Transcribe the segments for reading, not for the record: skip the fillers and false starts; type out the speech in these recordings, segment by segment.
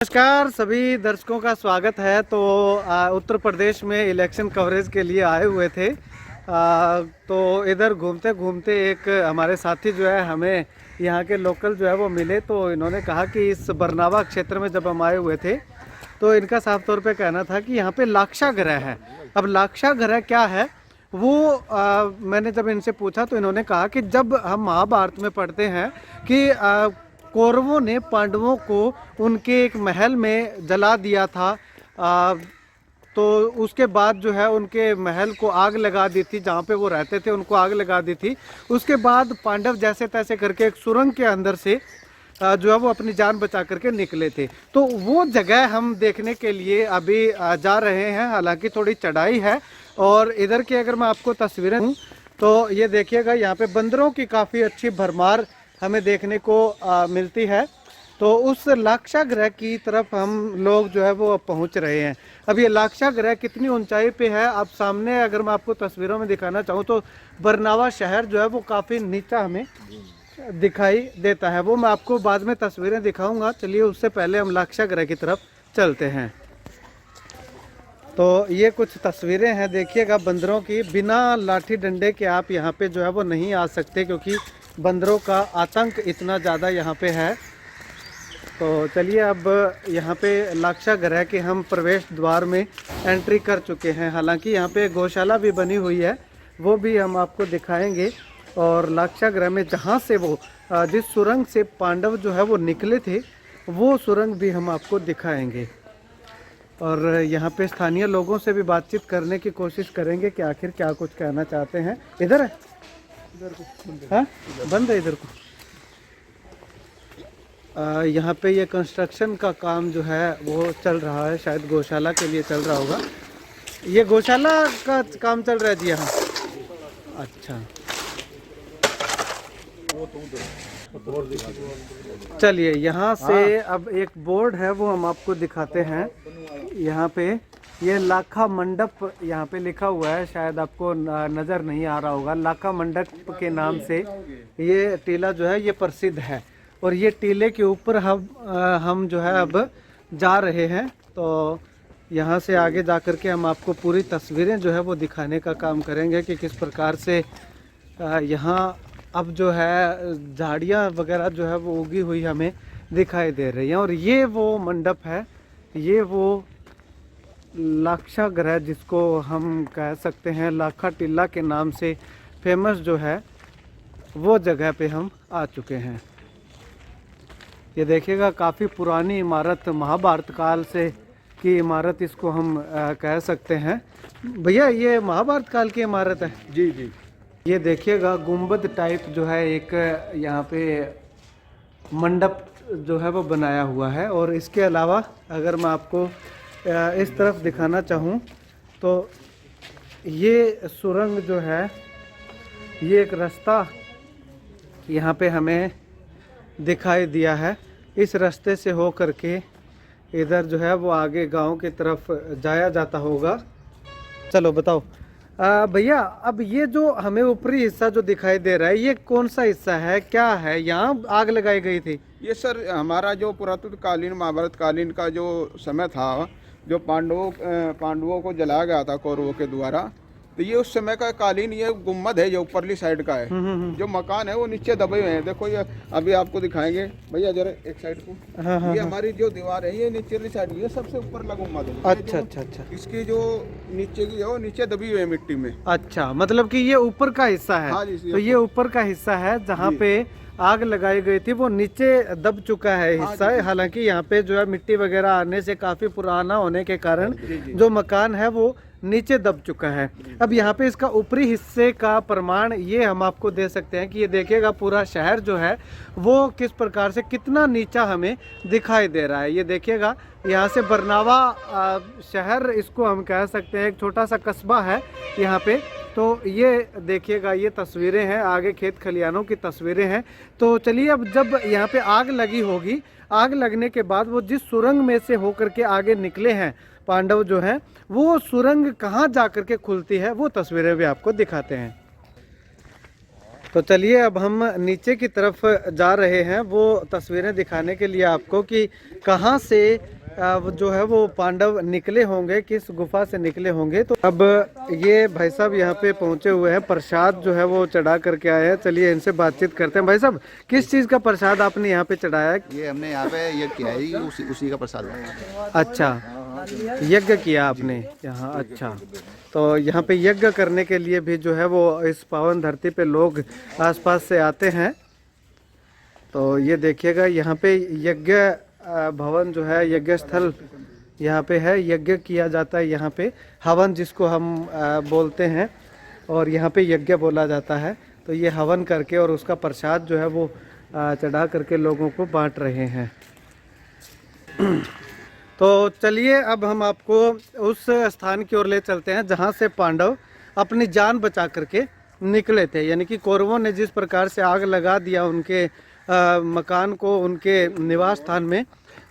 नमस्कार सभी दर्शकों का स्वागत है। तो उत्तर प्रदेश में इलेक्शन कवरेज के लिए आए हुए थे। तो इधर घूमते घूमते एक हमारे साथी जो है हमें यहाँ के लोकल जो है वो मिले। तो इन्होंने कहा कि इस बरनावा क्षेत्र में जब हम आए हुए थे तो इनका साफ तौर पे कहना था कि यहाँ पे लाक्षागृह है। अब लाक्षागृह क्या है वो मैंने जब इनसे पूछा तो इन्होंने कहा कि जब हम महाभारत में पढ़ते हैं कि कौरवों ने पांडवों को उनके एक महल में जला दिया था, तो उसके बाद जो है उनके महल को आग लगा दी थी, जहाँ पे वो रहते थे उनको आग लगा दी थी। उसके बाद पांडव जैसे तैसे करके एक सुरंग के अंदर से जो है वो अपनी जान बचा करके निकले थे। तो वो जगह हम देखने के लिए अभी जा रहे हैं। हालांकि थोड़ी चढ़ाई है और इधर की अगर मैं आपको तस्वीरें दूं तो ये देखिएगा, यहाँ पे बंदरों की काफ़ी अच्छी भरमार हमें देखने को मिलती है। तो उस लाक्षागृह की तरफ हम लोग जो है वो पहुंच रहे हैं। अब ये लाक्षागृह कितनी ऊंचाई पे है, आप सामने अगर मैं आपको तस्वीरों में दिखाना चाहूँ तो बरनावा शहर जो है वो काफ़ी नीचा हमें दिखाई देता है। वो मैं आपको बाद में तस्वीरें दिखाऊंगा। चलिए उससे पहले हम लाक्षागृह की तरफ चलते हैं। तो ये कुछ तस्वीरें हैं, देखिएगा बंदरों की। बिना लाठी डंडे के आप यहाँ पे जो है वो नहीं आ सकते, क्योंकि बंदरों का आतंक इतना ज़्यादा यहाँ पे है। तो चलिए अब यहाँ पे लाक्षागृह के हम प्रवेश द्वार में एंट्री कर चुके हैं। हालांकि यहाँ पे गौशाला भी बनी हुई है, वो भी हम आपको दिखाएंगे। और लाक्षागृह में जहाँ से वो जिस सुरंग से पांडव जो है वो निकले थे वो सुरंग भी हम आपको दिखाएंगे। और यहाँ पे स्थानीय लोगों से भी बातचीत करने की कोशिश करेंगे कि आखिर क्या कुछ कहना चाहते हैं। इधर है, इधर को हाँ बंद है इधर को। यहाँ पे ये कंस्ट्रक्शन का काम जो है वो चल रहा है, शायद गौशाला के लिए चल रहा होगा। ये गौशाला का काम चल रहा है जी यहाँ। अच्छा चलिए यहाँ से अब एक बोर्ड है वो हम आपको दिखाते हैं। यहाँ पे ये लाखा मंडप यहाँ पे लिखा हुआ है, शायद आपको नज़र नहीं आ रहा होगा। लाखा मंडप के नाम से ये टीला जो है ये प्रसिद्ध है। और ये टीले के ऊपर हम जो है अब जा रहे हैं। तो यहाँ से आगे जा कर के हम आपको पूरी तस्वीरें जो है वो दिखाने का काम करेंगे कि किस प्रकार से यहाँ अब जो है झाड़ियाँ वगैरह जो है वो उगी हुई हमें दिखाई दे रही हैं। और ये वो मंडप है, ये वो लाक्षागृह जिसको हम कह सकते हैं लाखा टीला के नाम से फेमस जो है वो जगह पे हम आ चुके हैं। ये देखिएगा काफ़ी पुरानी इमारत, महाभारत काल से की इमारत इसको हम कह सकते हैं। भैया ये महाभारत काल की इमारत है? जी जी। ये देखिएगा गुंबद टाइप जो है एक यहाँ पे मंडप जो है वो बनाया हुआ है। और इसके अलावा अगर मैं आपको इस तरफ दिखाना चाहूँ तो ये सुरंग जो है ये एक रास्ता यहाँ पे हमें दिखाई दिया है। इस रास्ते से हो करके इधर जो है वो आगे गांव की तरफ जाया जाता होगा। चलो बताओ भैया, अब ये जो हमें ऊपरी हिस्सा जो दिखाई दे रहा है ये कौन सा हिस्सा है, क्या है? यहाँ आग लगाई गई थी? ये सर हमारा जो पुरातन कालीन महाभारत कालीन का जो समय था, जो पांडवों को जलाया गया था कौरवों के द्वारा, तो ये उस समय का कालीन, ये गुम्मद है जो ऊपरली साइड का है। जो मकान है वो नीचे दबे हुए हैं। देखो ये अभी आपको दिखाएंगे भैया जरा एक साइड को। ये हमारी जो दीवार है ये नीचे साइड, ये सबसे ऊपर लगा गुम्मद है। अच्छा अच्छा अच्छा। इसकी जो नीचे की है वो नीचे दबी हुई है मिट्टी में। अच्छा, मतलब कि ये ऊपर का हिस्सा है। हाँ जी, तो ये ऊपर का हिस्सा है जहाँ पे आग लगाई गई थी, वो नीचे दब चुका है हिस्सा। हालांकि यहाँ पे जो है मिट्टी वगैरह आने से काफी पुराना होने के कारण जो मकान है वो नीचे दब चुका है। अब यहाँ पे इसका ऊपरी हिस्से का प्रमाण ये हम आपको दे सकते हैं कि ये देखिएगा पूरा शहर जो है वो किस प्रकार से कितना नीचा हमें दिखाई दे रहा है। ये देखिएगा यहाँ से बरनावा शहर इसको हम कह सकते हैं, एक छोटा सा कस्बा है यहाँ पे। तो ये देखिएगा ये तस्वीरें हैं, आगे खेत खलिहानों की तस्वीरें हैं। तो चलिए अब जब यहाँ पे आग लगी होगी, आग लगने के बाद वो जिस सुरंग में से होकर के आगे निकले हैं पांडव जो हैं, वो सुरंग कहाँ जा कर के खुलती है वो तस्वीरें भी आपको दिखाते हैं। तो चलिए अब हम नीचे की तरफ जा रहे हैं, वो तस्वीरें दिखाने के लिए आपको कि कहाँ से वो जो है वो पांडव निकले होंगे, किस गुफा से निकले होंगे। तो अब ये भाई साहब यहाँ पे पहुँचे हुए हैं, प्रसाद जो है वो चढ़ा करके आए हैं। चलिए इनसे बातचीत करते हैं। भाई साहब, किस चीज़ का प्रसाद आपने यहाँ पे चढ़ाया है? ये हमने यहाँ पे ये किया है, उसी का प्रसाद है। अच्छा, यज्ञ किया आपने यहाँ। अच्छा, तो यहाँ पे यज्ञ करने के लिए भी जो है वो इस पावन धरती पे लोग आसपास से आते हैं। तो ये देखिएगा यहाँ पे यज्ञ भवन जो है, यज्ञ स्थल यहाँ पे है, यज्ञ किया जाता है यहाँ पे, हवन जिसको हम बोलते हैं, और यहाँ पे यज्ञ बोला जाता है। तो ये हवन करके और उसका प्रसाद जो है वो चढ़ा करके लोगों को बांट रहे हैं। तो चलिए अब हम आपको उस स्थान की ओर ले चलते हैं जहाँ से पांडव अपनी जान बचा करके निकले थे। यानी कि कौरवों ने जिस प्रकार से आग लगा दिया उनके मकान को, उनके निवास स्थान में,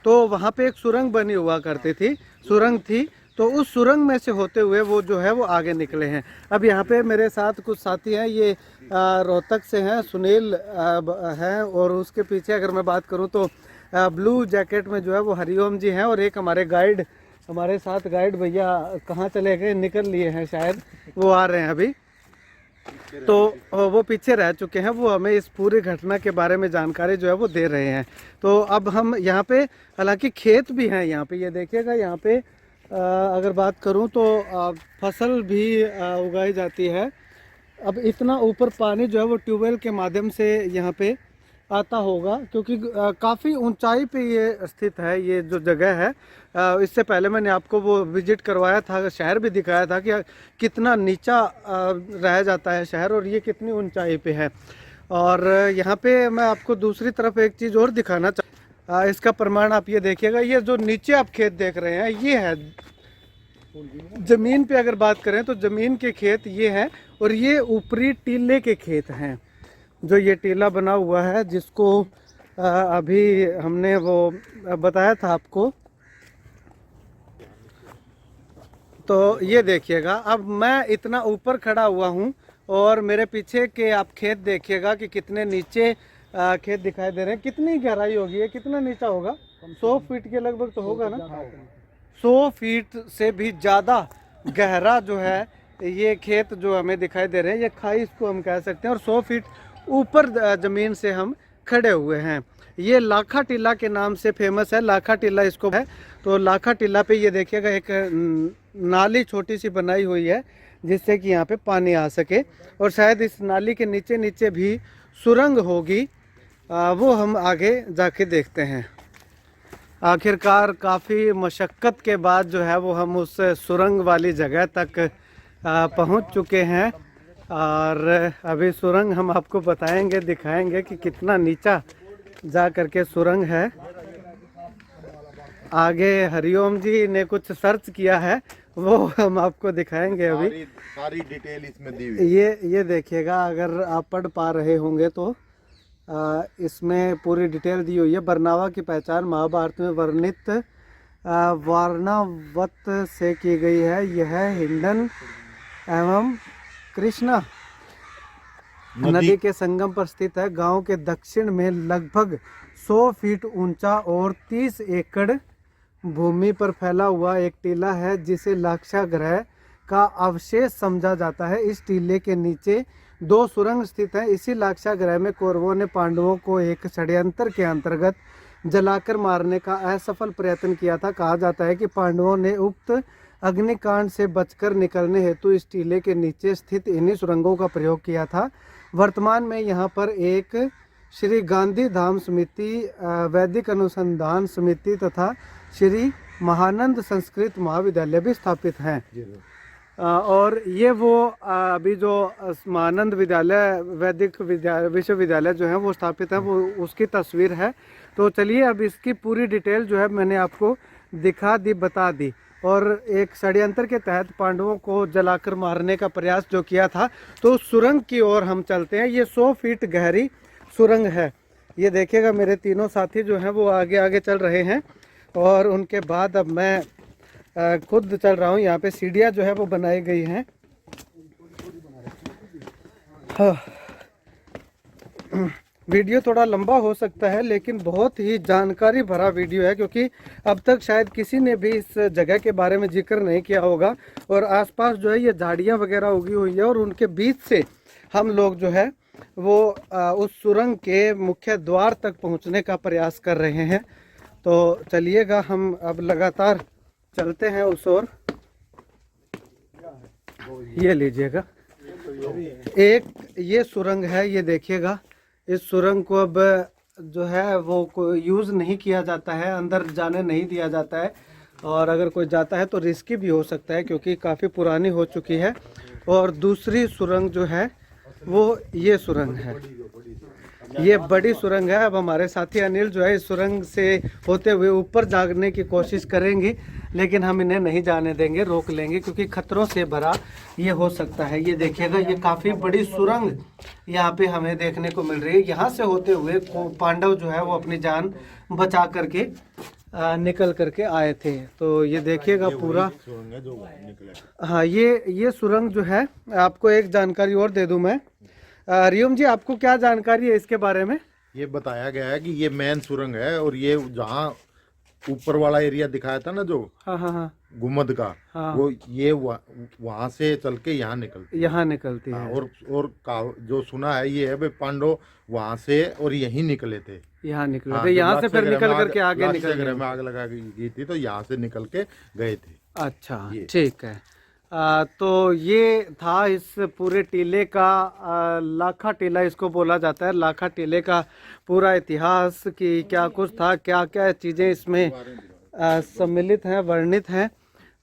तो वहाँ पे एक सुरंग बनी हुआ करती थी, सुरंग थी। तो उस सुरंग में से होते हुए वो जो है वो आगे निकले हैं। अब यहाँ पे मेरे साथ कुछ साथी हैं, ये रोहतक से हैं, सुनील हैं, और उसके पीछे अगर मैं बात करूँ तो ब्लू जैकेट में जो है वो हरिओम जी हैं, और एक हमारे गाइड, हमारे साथ गाइड भैया कहाँ चले गए, निकल लिए हैं शायद, वो आ रहे हैं अभी। तो वो पीछे रह चुके हैं, वो हमें इस पूरी घटना के बारे में जानकारी जो है वो दे रहे हैं। तो अब हम यहाँ पे, हालांकि खेत भी हैं यहाँ पे, ये देखिएगा यहाँ पे अगर बात करूँ तो फसल भी उगाई जाती है। अब इतना ऊपर पानी जो है वो ट्यूबवेल के माध्यम से यहाँ पे आता होगा, क्योंकि काफ़ी ऊंचाई पे ये स्थित है, ये जो जगह है। इससे पहले मैंने आपको वो विजिट करवाया था, शहर भी दिखाया था कि कितना नीचा रह जाता है शहर, और ये कितनी ऊंचाई पे है। और यहाँ पे मैं आपको दूसरी तरफ एक चीज़ और दिखाना इसका प्रमाण आप ये देखिएगा, ये जो नीचे आप खेत देख रहे हैं ये है ज़मीन पे। अगर बात करें तो ज़मीन के खेत ये हैं, और ये ऊपरी टीले के खेत हैं, जो ये टीला बना हुआ है, जिसको अभी हमने वो बताया था आपको। तो ये देखिएगा, अब मैं इतना ऊपर खड़ा हुआ हूँ, और मेरे पीछे के आप खेत देखिएगा कि कितने नीचे खेत दिखाई दे रहे हैं। कितनी गहराई होगी, ये कितना नीचा होगा? 100 फीट के लगभग तो होगा ना, 100 फीट से भी ज़्यादा गहरा जो है ये खेत जो हमें दिखाई दे रहे हैं, ये खाई इसको हम कह सकते हैं। और 100 फीट ऊपर ज़मीन से हम खड़े हुए हैं। ये लाखा टीला के नाम से फेमस है, लाखा टीला इसको है। तो लाखा टीला पे ये देखिएगा एक नाली छोटी सी बनाई हुई है, जिससे कि यहाँ पे पानी आ सके, और शायद इस नाली के नीचे नीचे भी सुरंग होगी, वो हम आगे जाके देखते हैं। आखिरकार काफ़ी मशक्क़त के बाद जो है वो हम उस सुरंग वाली जगह तक पहुँच चुके हैं, और अभी सुरंग हम आपको बताएंगे, दिखाएंगे कि कितना नीचा जा करके सुरंग है। आगे हरिओम जी ने कुछ सर्च किया है, वो हम आपको दिखाएंगे अभी। सारी डिटेल इसमें दी हुई। ये देखिएगा, अगर आप पढ़ पा रहे होंगे तो इसमें पूरी डिटेल दी हुई है। बरनावा की पहचान महाभारत में वर्णित वारणावत से की गई है। यह हिंडन एवं कृष्णा नदी के संगम पर स्थित है। गांव के दक्षिण में लगभग 100 फीट ऊंचा और 30 एकड़ भूमि पर फैला हुआ एक टीला है, जिसे लाक्षागृह का अवशेष समझा जाता है। इस टीले के नीचे 2 सुरंग स्थित हैं। इसी लाक्षागृह में कौरवों ने पांडवों को एक षड्यंत्र के अंतर्गत जलाकर मारने का असफल प्रयत्न किया था। कहा जाता है कि पांडवों ने उक्त अग्निकांड से बचकर निकलने हेतु इस टीले के नीचे स्थित इन्हीं सुरंगों का प्रयोग किया था। वर्तमान में यहाँ पर एक श्री गांधी धाम समिति, वैदिक अनुसंधान समिति तथा श्री महानंद संस्कृत महाविद्यालय भी स्थापित हैं। और ये वो अभी जो महानंद विद्यालय, वैदिक विश्वविद्यालय जो है वो स्थापित है, वो उसकी तस्वीर है। तो चलिए अब इसकी पूरी डिटेल जो है मैंने आपको दिखा दी, बता दी। और एक षड्यंत्र के तहत पांडवों को जलाकर मारने का प्रयास जो किया था, तो सुरंग की ओर हम चलते हैं। ये 100 फीट गहरी सुरंग है। ये देखिएगा, मेरे तीनों साथी जो हैं वो आगे आगे चल रहे हैं, और उनके बाद अब मैं खुद चल रहा हूँ। यहाँ पे सीढ़ियाँ जो है वो बनाई गई हैं। वीडियो थोड़ा लंबा हो सकता है लेकिन बहुत ही जानकारी भरा वीडियो है, क्योंकि अब तक शायद किसी ने भी इस जगह के बारे में जिक्र नहीं किया होगा। और आसपास जो है ये झाड़ियाँ वगैरह उगी हुई है और उनके बीच से हम लोग जो है वो उस सुरंग के मुख्य द्वार तक पहुंचने का प्रयास कर रहे हैं। तो चलिएगा, हम अब लगातार चलते हैं उस ओर। ये लीजिएगा, एक ये सुरंग है, ये देखिएगा। इस सुरंग को अब जो है वो कोई यूज़ नहीं किया जाता है, अंदर जाने नहीं दिया जाता है, और अगर कोई जाता है तो रिस्की भी हो सकता है क्योंकि काफ़ी पुरानी हो चुकी है। और दूसरी सुरंग जो है वो ये सुरंग है, ये बड़ी सुरंग है। अब हमारे साथी अनिल जो है इस सुरंग से होते हुए ऊपर जाने की कोशिश करेंगे, लेकिन हम इन्हें नहीं जाने देंगे, रोक लेंगे क्योंकि खतरों से भरा ये हो सकता है। ये देखिएगा, ये काफ़ी बड़ी सुरंग यहाँ पे हमें देखने को मिल रही है। यहाँ से होते हुए पांडव जो है वो अपनी जान बचा करके निकल करके आए थे। तो ये देखिएगा पूरा, हाँ ये सुरंग जो है, आपको एक जानकारी और दे दूं मैं। रियम जी, आपको क्या जानकारी है इसके बारे में? ये बताया गया है कि ये मेन सुरंग है और ये जहाँ ऊपर वाला एरिया दिखाया था ना जो हाँ गुम्मद का, हाँ। वो ये वहाँ से चल के यहाँ निकलती है। और जो सुना है ये है भाई पांडव वहाँ से और यहीं निकले थे, यहाँ निकले थे, यहाँ से फिर निकल करके आगे निकल गए। में आग लगा गई थी तो यहाँ से निकल के गए थे। अच्छा, ठीक है। तो ये था इस पूरे टीले का, लाखा टीला इसको बोला जाता है। लाखा टीले का पूरा इतिहास कि क्या कुछ था, क्या क्या चीज़ें इसमें सम्मिलित हैं, वर्णित हैं।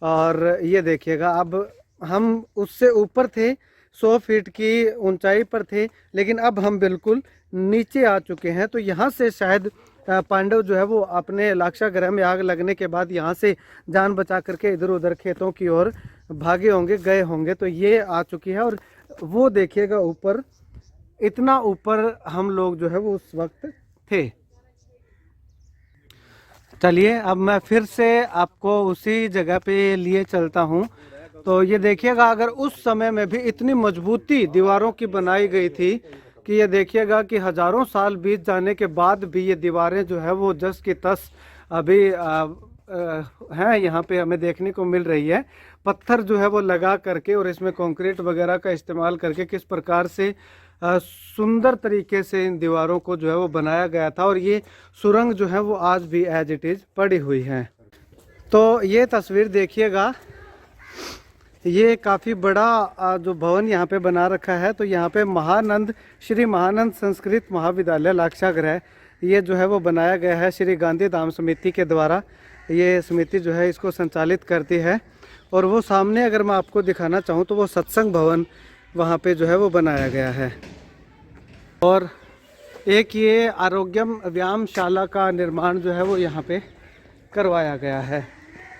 और ये देखिएगा, अब हम उससे ऊपर थे, 100 फीट की ऊंचाई पर थे, लेकिन अब हम बिल्कुल नीचे आ चुके हैं। तो यहाँ से शायद पांडव जो है वो अपने लाक्षागृह में आग लगने के बाद यहाँ से जान बचा करके इधर उधर खेतों की ओर भागे होंगे, गए होंगे। तो ये आ चुकी है। और वो देखिएगा ऊपर, इतना ऊपर हम लोग जो है वो उस वक्त थे। चलिए, अब मैं फिर से आपको उसी जगह पे लिए चलता हूँ। तो ये देखिएगा, अगर उस समय में भी इतनी मजबूती दीवारों की बनाई गई थी कि ये देखिएगा कि हज़ारों साल बीत जाने के बाद भी ये दीवारें जो है वो जस की तस अभी हैं, यहाँ पे हमें देखने को मिल रही है। पत्थर जो है वो लगा करके और इसमें कंक्रीट वगैरह का इस्तेमाल करके किस प्रकार से सुंदर तरीके से इन दीवारों को जो है वो बनाया गया था। और ये सुरंग जो है वो आज भी एज इट इज़ पड़ी हुई है। तो ये तस्वीर देखिएगा, ये काफ़ी बड़ा जो भवन यहाँ पे बना रखा है। तो यहाँ पे महानंद, श्री महानंद संस्कृत महाविद्यालय लाक्षागृह, ये जो है वो बनाया गया है श्री गांधी धाम समिति के द्वारा। ये समिति जो है इसको संचालित करती है। और वो सामने अगर मैं आपको दिखाना चाहूँ तो वो सत्संग भवन वहाँ पे जो है वो बनाया गया है। और एक ये आरोग्यम व्यायामशाला का निर्माण जो है वो यहाँ पे करवाया गया है।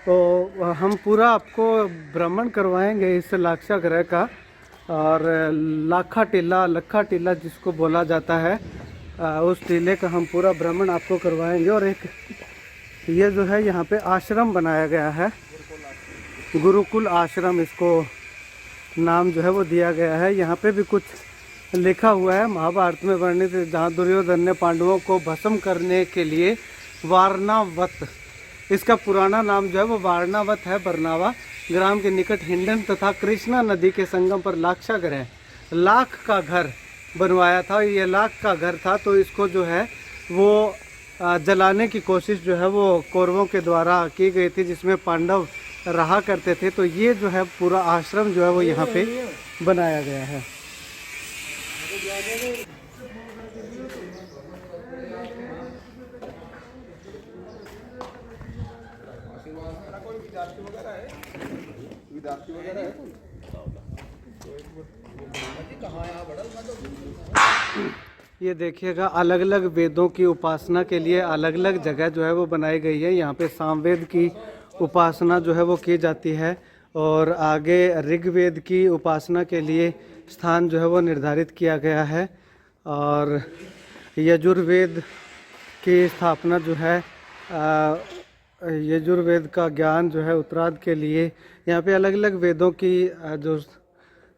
तो हम पूरा आपको भ्रमण करवाएंगे इस लाक्षागृह का। और लखा टीला जिसको बोला जाता है, उस टीले का हम पूरा भ्रमण आपको करवाएंगे। और एक ये जो है यहाँ पे आश्रम बनाया गया है, गुरुकुल आश्रम इसको नाम जो है वो दिया गया है। यहाँ पे भी कुछ लिखा हुआ है, महाभारत में वर्णित, जहाँ दुर्योधन ने पांडवों को भस्म करने के लिए वारणावत, इसका पुराना नाम जो है वो वारणावत है, बरनावा ग्राम के निकट हिंडन तथा कृष्णा नदी के संगम पर लाक्षागृह, लाख का घर बनवाया था। ये लाख का घर था, तो इसको जो है वो जलाने की कोशिश जो है वो कौरवों के द्वारा की गई थी, जिसमें पांडव रहा करते थे। तो ये जो है पूरा आश्रम जो है वो यहाँ पे बनाया गया है। ये देखिएगा, अलग अलग वेदों की उपासना के लिए अलग अलग जगह जो है वो बनाई गई है। यहाँ पे सामवेद की उपासना जो है वो की जाती है, और आगे ऋग्वेद की उपासना के लिए स्थान जो है वो निर्धारित किया गया है। और यजुर्वेद की स्थापना जो है, यजुर्वेद का ज्ञान जो है उत्तरार्ध के लिए यहाँ पे अलग अलग वेदों की जो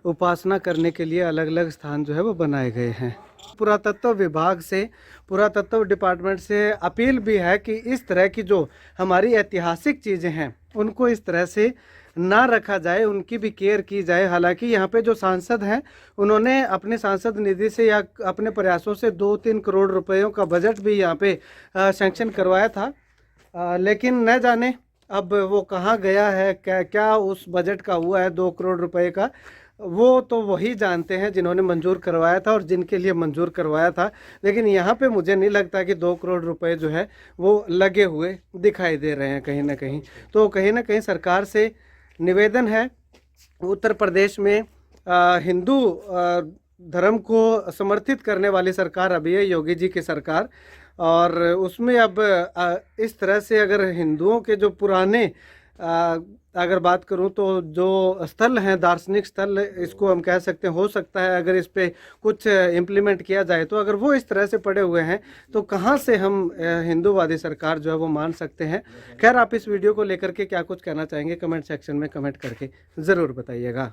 उपासना करने के लिए अलग अलग स्थान जो है वो बनाए गए हैं। पुरातत्व विभाग से, पुरातत्व डिपार्टमेंट से अपील भी है कि इस तरह की जो हमारी ऐतिहासिक चीज़ें हैं उनको इस तरह से ना रखा जाए, उनकी भी केयर की जाए। हालांकि यहाँ पे जो सांसद हैं उन्होंने अपने सांसद निधि से या अपने प्रयासों से 2-3 करोड़ रुपयों का बजट भी यहाँ पे सैंक्शन करवाया था, लेकिन न जाने अब वो कहाँ गया है, क्या क्या उस बजट का हुआ है 2 करोड़ रुपए का, वो तो वही जानते हैं जिन्होंने मंजूर करवाया था और जिनके लिए मंजूर करवाया था। लेकिन यहाँ पे मुझे नहीं लगता कि 2 करोड़ रुपए जो है वो लगे हुए दिखाई दे रहे हैं कहीं ना कहीं। तो कहीं ना कहीं सरकार से निवेदन है, उत्तर प्रदेश में हिंदू धर्म को समर्थित करने वाली सरकार अभी है योगी जी की सरकार, और उसमें अब इस तरह से अगर हिंदुओं के जो पुराने अगर बात करूं तो जो स्थल हैं, दार्शनिक स्थल इसको हम कह सकते हैं, हो सकता है अगर इस पे कुछ इम्प्लीमेंट किया जाए तो अगर वो इस तरह से पड़े हुए हैं तो कहां से हम हिंदूवादी सरकार जो है वो मान सकते हैं। खैर, आप इस वीडियो को लेकर के क्या कुछ कहना चाहेंगे कमेंट सेक्शन में कमेंट करके ज़रूर बताइएगा।